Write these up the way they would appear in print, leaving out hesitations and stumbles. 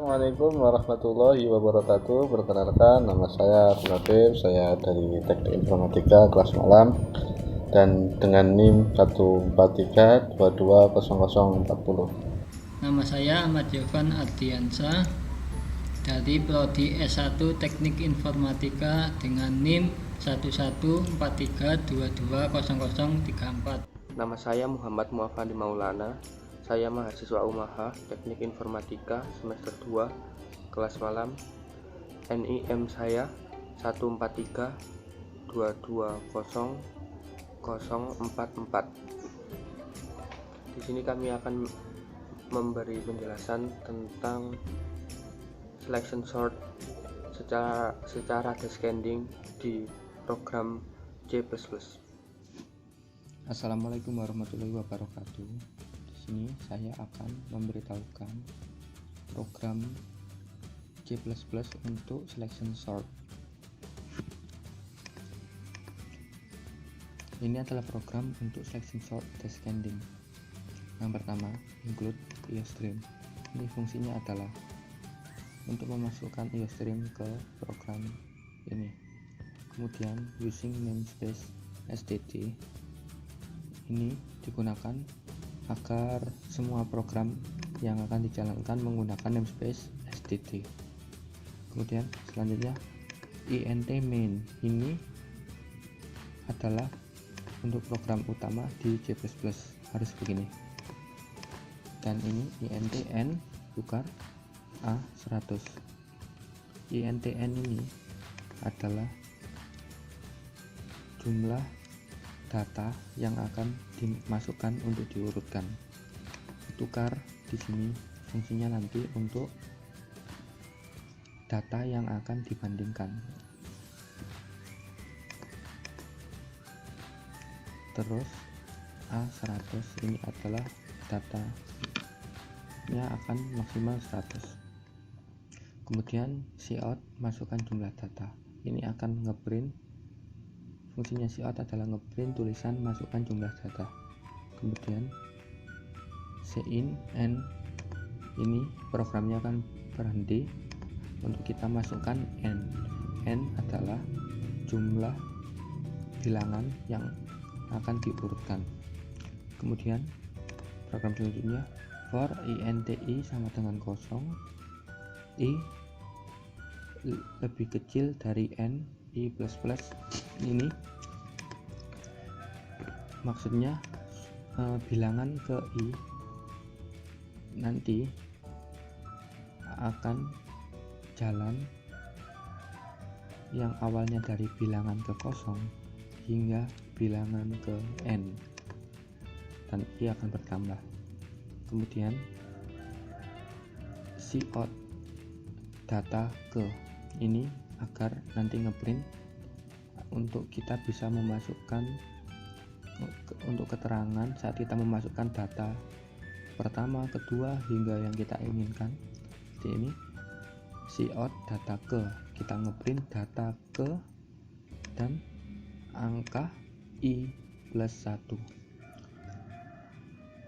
Assalamualaikum warahmatullahi wabarakatuh. Perkenalkan, nama saya Latif, saya dari Teknik Informatika kelas malam dan dengan NIM 143220040. Nama saya Ahmad Jovan Ardiansyah dari Prodi S1 Teknik Informatika dengan NIM 11432200034. Nama saya Muhammad Muafandi Maulana. Saya mahasiswa UMAHA Teknik Informatika semester 2 kelas malam. NIM saya 143220044. Di sini kami akan memberi penjelasan tentang selection sort secara descending di program C++. Assalamualaikum warahmatullahi wabarakatuh. Di sini saya akan memberitahukan program C++ untuk selection sort. Ini adalah program untuk selection sort descending. Yang pertama, include iostream. Ini fungsinya adalah untuk memasukkan iostream ke program ini. Kemudian using namespace std. Ini digunakan agar semua program yang akan dijalankan menggunakan namespace std. Kemudian selanjutnya int main. Ini adalah untuk program utama di C++, harus begini. Dan ini int n tukar a100. int n ini adalah jumlah data yang akan dimasukkan untuk diurutkan. Tukar di sini fungsinya nanti untuk data yang akan dibandingkan. Terus A100 ini adalah datanya akan maksimal 100. Kemudian cout masukkan jumlah data. Ini akan ngeprint. Fungsinya cout adalah ngeprint tulisan masukkan jumlah data. Kemudian cin n, ini programnya akan berhenti untuk kita masukkan n. N adalah jumlah bilangan yang akan diurutkan. Kemudian program selanjutnya for inti sama dengan kosong, i lebih kecil dari n, i++ ini maksudnya bilangan ke i nanti akan jalan yang awalnya dari bilangan ke kosong hingga bilangan ke n, dan i akan bertambah. Kemudian cout data ke ini agar nanti ngeprint untuk kita bisa memasukkan untuk keterangan saat kita memasukkan data pertama, kedua hingga yang kita inginkan. Seperti ini, cout data ke, kita ngeprint data ke dan angka i+1.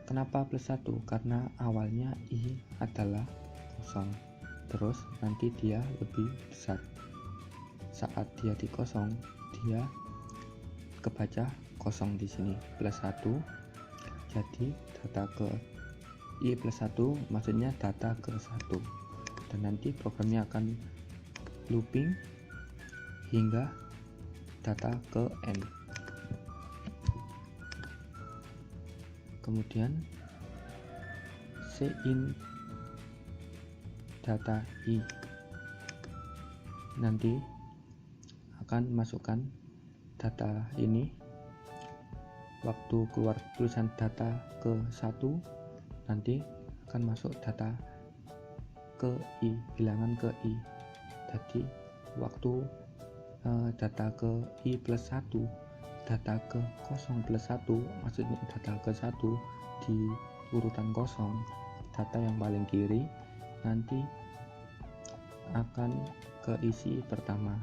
Kenapa +1? Karena awalnya i adalah kosong, terus nanti dia lebih besar. Saat dia di kosong, dia kebaca kosong di sini +1. Jadi data ke i+1 maksudnya data ke 1, dan nanti programnya akan looping hingga data ke n. Kemudian cin data i nanti akan masukkan data ini. Waktu keluar tulisan data ke 1 nanti akan masuk data ke i, bilangan ke i. Jadi waktu data ke i+1, data ke 0+1, maksudnya data ke 1 di urutan kosong, data yang paling kiri nanti akan keisi pertama,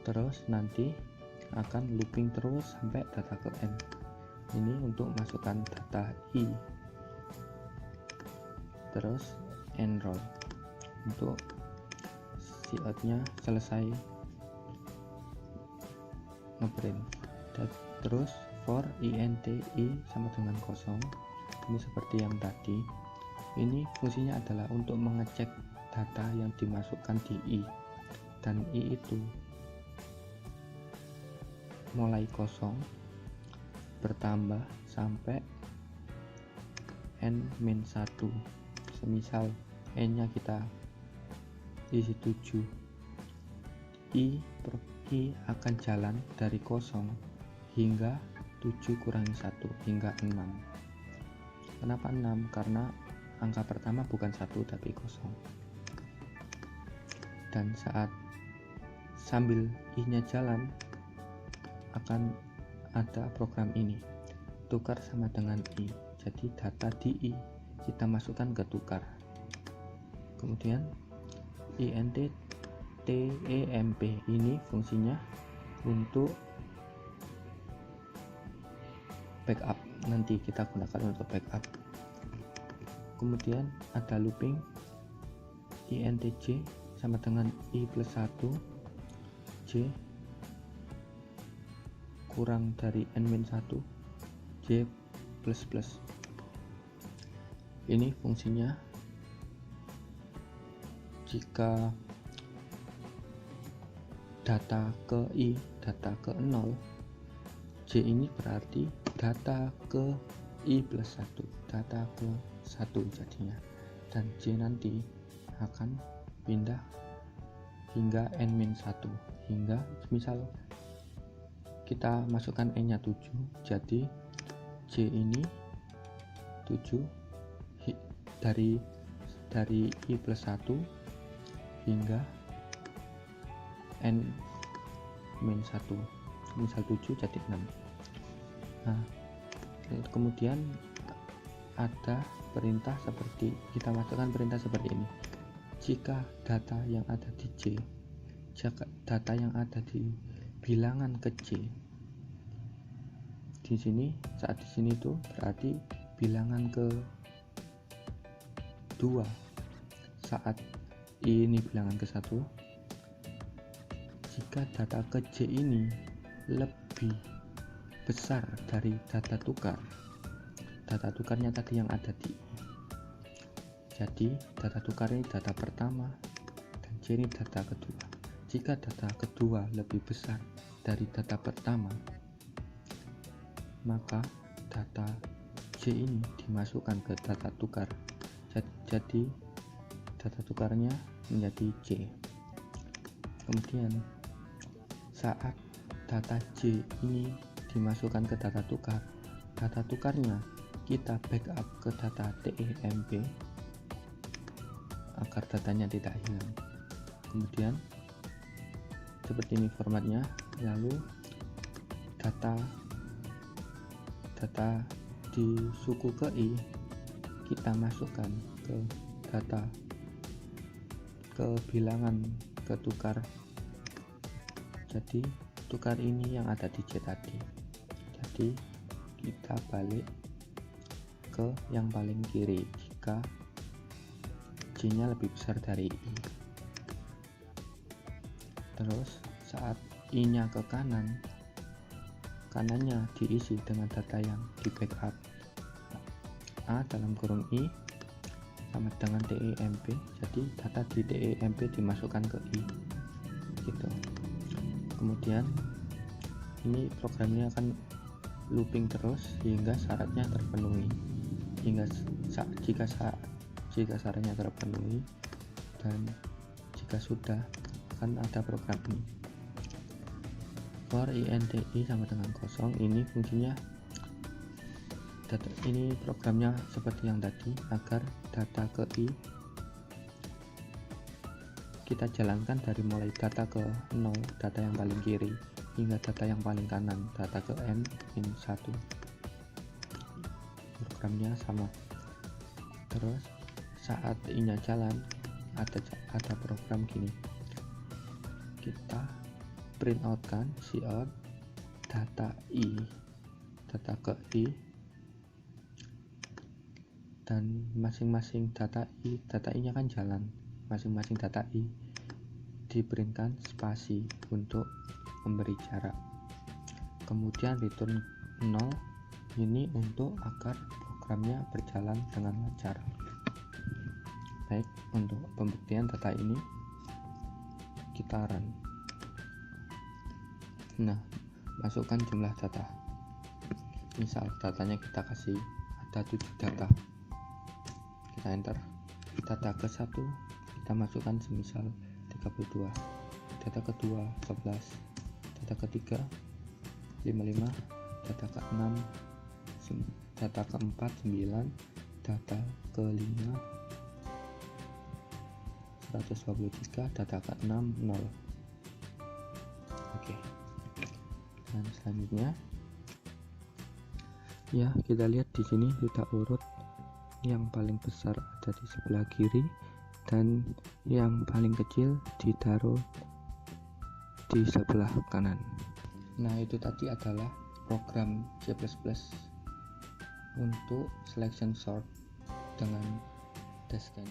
terus nanti akan looping terus sampai data ke n. Ini untuk masukkan data i. Terus enroll. untuk si outnya selesai ngeprint. Terus for int i sama dengan kosong, ini seperti yang tadi. Ini fungsinya adalah untuk mengecek data yang dimasukkan di i, dan i itu mulai kosong bertambah sampai n-1. Semisal n nya kita isi 7, i akan jalan dari kosong hingga 7 kurangi 1 hingga 6. Kenapa 6? Karena angka pertama bukan 1 tapi kosong. Dan saat sambil i nya jalan akan ada program ini, tukar sama dengan i. Jadi data di i kita masukkan ke tukar. Kemudian int temp ini fungsinya untuk backup, nanti kita gunakan untuk backup. Kemudian ada looping intj sama dengan i plus 1 j kurang dari n-1 j plus plus. Ini fungsinya jika data ke i, data ke 0, j ini berarti data ke i plus 1, data ke 1 jadinya, dan j nanti akan pindah hingga n-1, hingga misal kita masukkan n nya 7, jadi j ini 7 dari i plus 1 hingga n-1, misal 7 jadi 6. Nah, kemudian ada perintah seperti, kita masukkan perintah seperti ini. Jika data yang ada di j, jika data yang ada di bilangan ke j, di sini saat di sini tuh berarti bilangan ke 2, saat ini bilangan ke 1. Jika data ke j ini lebih besar dari data tukarnya tadi yang ada di i, jadi data tukar ini data pertama dan j ini data kedua. Jika data kedua lebih besar dari data pertama, maka data j ini dimasukkan ke data tukar, jadi data tukarnya menjadi j. Kemudian saat data j ini dimasukkan ke data tukarnya kita backup ke data temp agar datanya tidak hilang. Kemudian seperti ini formatnya, lalu data di suku ke i kita masukkan ke data ke bilangan ke tukar, jadi tukar ini yang ada di j tadi, jadi kita balik ke yang paling kiri jika j nya lebih besar dari i. Terus saat i nya ke kanan, kanannya diisi dengan data yang di backup, a dalam kurung i sama dengan temp, jadi data di temp dimasukkan ke i gitu. Kemudian ini programnya akan looping terus hingga syaratnya terpenuhi, hingga jika syaratnya terpenuhi, dan jika sudah akan ada program ini for int i sama dengan kosong. Ini fungsinya ini programnya seperti yang tadi, agar data ke i kita jalankan dari mulai data ke 0, data yang paling kiri, hingga data yang paling kanan, data ke n-1. Programnya sama. Terus saat i nya jalan ada program gini, kita print out kan cout data i, data ke i, dan masing-masing data i nya kan jalan, masing-masing data i diberikan spasi untuk memberi jarak. Kemudian return 0 ini untuk agar programnya berjalan dengan lancar. Baik, untuk pembuktian data ini kita run. Nah, masukkan jumlah data. Misal datanya kita kasih ada 7 data. Kita enter. Data ke-1 kita masukkan semisal 32. Data kedua 11. Data ketiga 55. Data ke-6 data ke-4 9. Data ke-5 123. Data ke-6 0. Oke. Dan selanjutnya ya, kita lihat di sini kita urut yang paling besar ada di sebelah kiri dan yang paling kecil ditaruh di sebelah kanan. Nah, itu tadi adalah program C++ untuk selection sort dengan Dasken.